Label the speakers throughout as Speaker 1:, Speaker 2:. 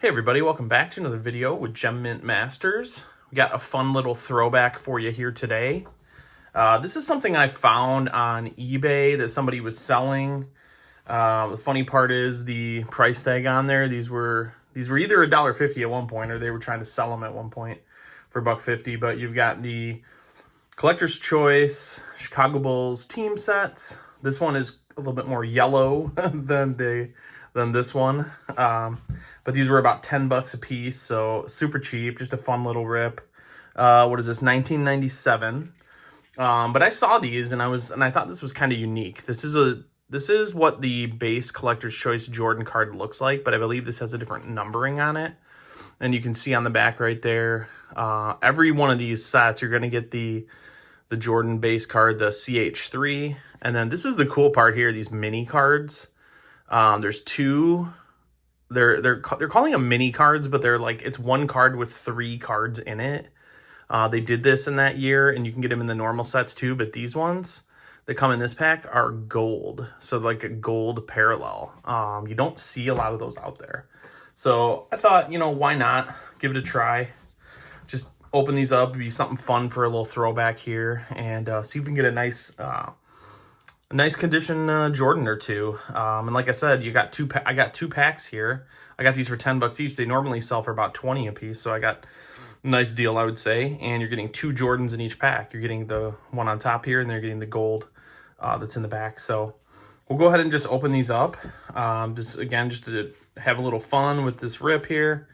Speaker 1: Hey everybody, welcome back to another video with Gem Mint Masters. We got a fun little throwback for you here today. This is something I found on eBay that somebody was selling. The funny part is the price tag on there. These were either $1.50 at one point, or they were trying to sell them at one point for $1.50. But you've got the Collector's Choice Chicago Bulls team sets. This one is a little bit more yellow than this one. But these were about $10 a piece, so super cheap, just a fun little rip. What is this, 1997? But I saw these and I thought this was kind of unique. This is what the base Collector's Choice Jordan card looks like, but I believe this has a different numbering on it. And you can see on the back right there, every one of these sets, you're going to get the Jordan base card, the CH3. And then this is the cool part here, these mini cards. There's two. They're calling them mini cards, but they're like, it's one card with 3 cards in it. They did this in that year, and you can get them in the normal sets too, but these ones that come in this pack are gold. So like a gold parallel. You don't see a lot of those out there. So I thought, why not give it a try? Just open these up, be something fun for a little throwback here, and see if we can get a nice condition Jordan or two. And like I said, I got 2 packs here. I got these for $10 each. They normally sell for about 20 a piece, so I got a nice deal, I would say. And you're getting 2 Jordans in each pack. You're getting the one on top here, and they're getting the gold that's in the back. So we'll go ahead and just open these up. Just to have a little fun with this rip here,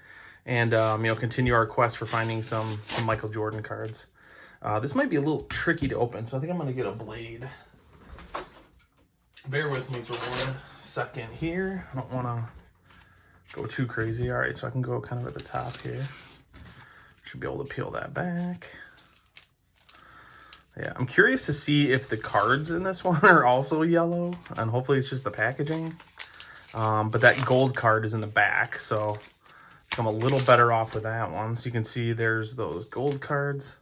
Speaker 1: and continue our quest for finding some Michael Jordan cards. This might be a little tricky to open, so I think I'm gonna get a blade. Bear with me for 1 second here. I don't want to go too crazy. All right, so I can go kind of at the top here. Should be able to peel that back. Yeah, I'm curious to see if the cards in this one are also yellow, and hopefully it's just the packaging. But that gold card is in the back, so I'm a little better off with that one. So you can see there's those gold cards.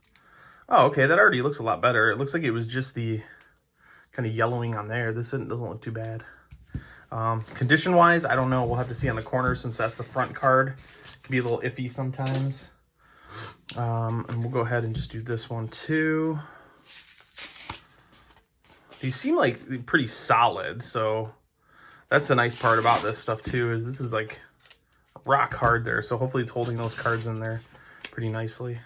Speaker 1: Oh, okay, that already looks a lot better. It looks like it was just the kind of yellowing on there. This doesn't look too bad. Condition wise, I don't know. We'll have to see on the corner, since that's the front card. It can be a little iffy sometimes. And we'll go ahead and just do this one too. These seem like pretty solid, so that's the nice part about this stuff too, is this is like rock hard there, so hopefully it's holding those cards in there pretty nicely.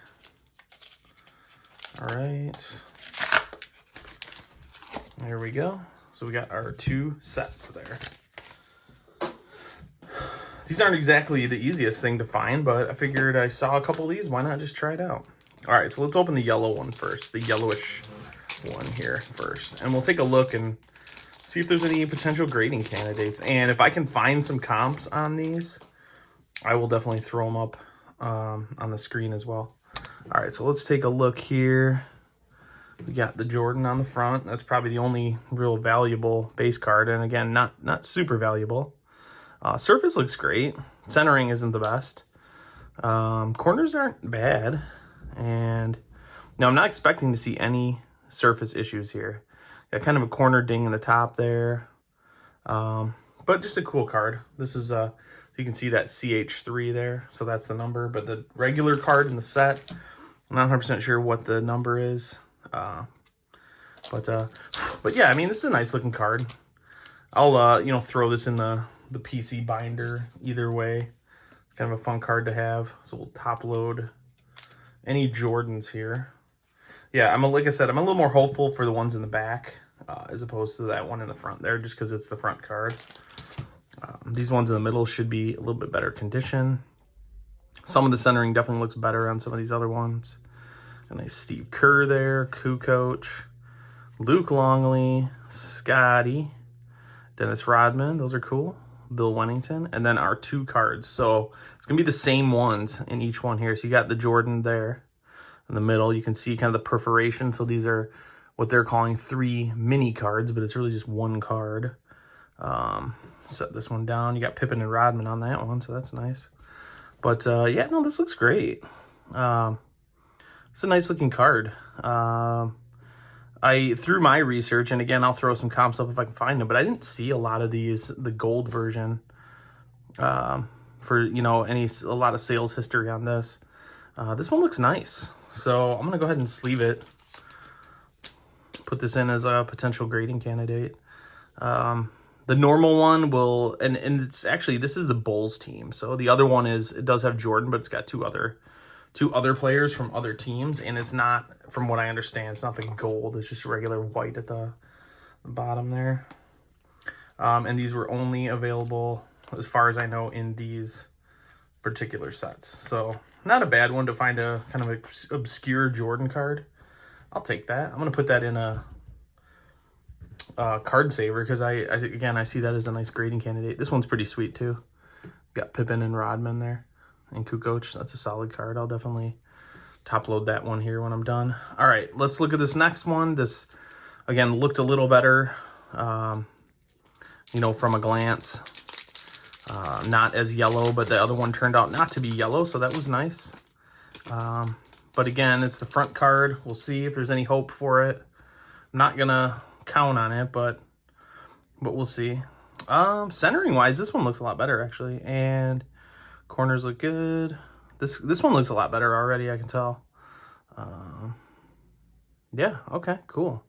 Speaker 1: All right, there we go. So we got our 2 sets there. These aren't exactly the easiest thing to find, but I figured I saw a couple of these. Why not just try it out? All right, so let's open the yellow one first, the yellowish one here first. And we'll take a look and see if there's any potential grading candidates. And if I can find some comps on these, I will definitely throw them up on the screen as well. All right, so let's take a look here. We got the Jordan on the front. That's probably the only real valuable base card. And again, not super valuable. Surface looks great. Centering isn't the best. Corners aren't bad. And no, I'm not expecting to see any surface issues here. Got kind of a corner ding in the top there. But just a cool card. This is, so you can see that CH3 there. So that's the number. But the regular card in the set, I'm not 100% sure what the number is. But yeah, I mean, this is a nice looking card. I'll throw this in the PC binder either way. It's kind of a fun card to have. So we'll top load any Jordans here. Yeah, like I said, I'm a little more hopeful for the ones in the back as opposed to that one in the front there, just because it's the front card. These ones in the middle should be a little bit better condition. Some of the centering definitely looks better on some of these other ones. A nice Steve Kerr there, Kukoc, Luke Longley, Scotty, Dennis Rodman. Those are cool. Bill Wennington. And then our 2 cards. So it's going to be the same ones in each one here. So you got the Jordan there in the middle. You can see kind of the perforation. So these are what they're calling 3 mini cards, but it's really just 1 card. Set this one down. You got Pippen and Rodman on that one, so that's nice. But yeah, no, this looks great. It's a nice looking card. Through my research, and again, I'll throw some comps up if I can find them, but I didn't see a lot of these, the gold version. for, you know, a lot of sales history on this. This one looks nice. So I'm going to go ahead and sleeve it. Put this in as a potential grading candidate. The normal one will, and it's actually, this is the Bulls team. So the other one it does have Jordan, but it's got two other players from other teams. And it's not, from what I understand, it's not the gold. It's just regular white at the bottom there. And these were only available, as far as I know, in these particular sets. So not a bad one to find a kind of obscure Jordan card. I'll take that. I'm going to put that in a card saver because I see that as a nice grading candidate. This one's pretty sweet too. Got Pippen and Rodman there and Kukoc. That's a solid card. I'll definitely top load that one here when I'm done. All right, let's look at this next one. This, again, looked a little better, you know, from a glance. Not as yellow, but the other one turned out not to be yellow, so that was nice. But again, it's the front card. We'll see if there's any hope for it. I'm not gonna count on it, but we'll see. Centering wise, this one looks a lot better actually, and corners look good. This one looks a lot better already, I can tell. Yeah, okay, cool.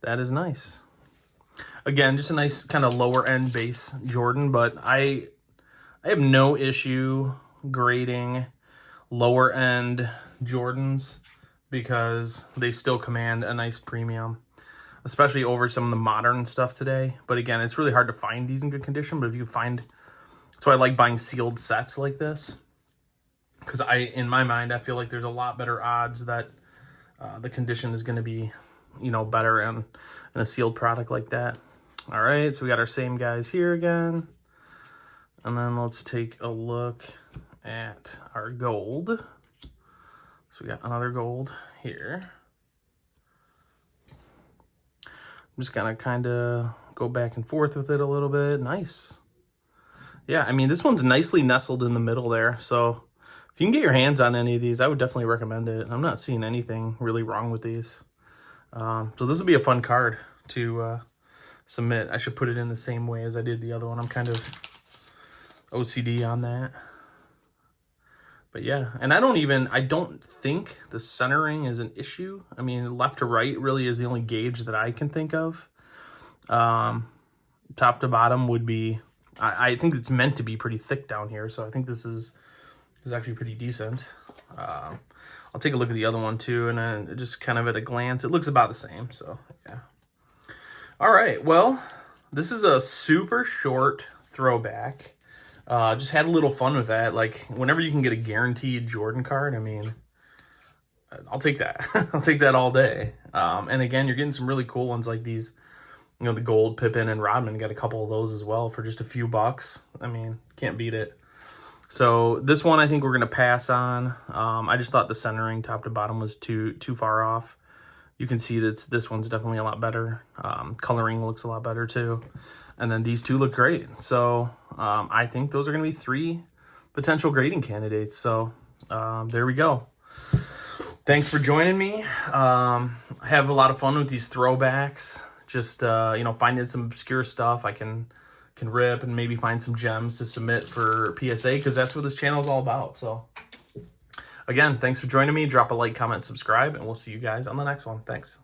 Speaker 1: That is nice. Again, just a nice kind of lower end base Jordan, but I have no issue grading lower end Jordans because they still command a nice premium, especially over some of the modern stuff today. But again, it's really hard to find these in good condition, but if you find, that's why I like buying sealed sets like this, because in my mind, I feel like there's a lot better odds that the condition is going to be, you know, better in a sealed product like that. All right, so we got our same guys here again. And then let's take a look at our gold. So we got another gold here. I'm just gonna kind of go back and forth with it a little bit. Nice. Yeah, I mean, this one's nicely nestled in the middle there. So if you can get your hands on any of these, I would definitely recommend it. I'm not seeing anything really wrong with these. So this will be a fun card to submit. I should put it in the same way as I did the other one. I'm kind of OCD on that. But yeah, and I don't think the centering is an issue. I mean, left to right really is the only gauge that I can think of. Top to bottom would be, I think it's meant to be pretty thick down here. So I think this is actually pretty decent. I'll take a look at the other one too, and then just kind of at a glance, it looks about the same. So yeah. All right, well, this is a super short throwback. Just had a little fun with that. Like, whenever you can get a guaranteed Jordan card, I mean, I'll take that. I'll take that all day. And again, you're getting some really cool ones like these, you know, the gold Pippen and Rodman. Got a couple of those as well for just a few bucks. I mean, can't beat it. So this one I think we're going to pass on. I just thought the centering top to bottom was too far off. You can see that this one's definitely a lot better. Coloring looks a lot better too. And then these two look great. So I think those are going to be 3 potential grading candidates. So there we go. Thanks for joining me. I have a lot of fun with these throwbacks. Just, you know, finding some obscure stuff I can rip and maybe find some gems to submit for PSA, because that's what this channel is all about. So again, thanks for joining me. Drop a like, comment, subscribe, and we'll see you guys on the next one. Thanks.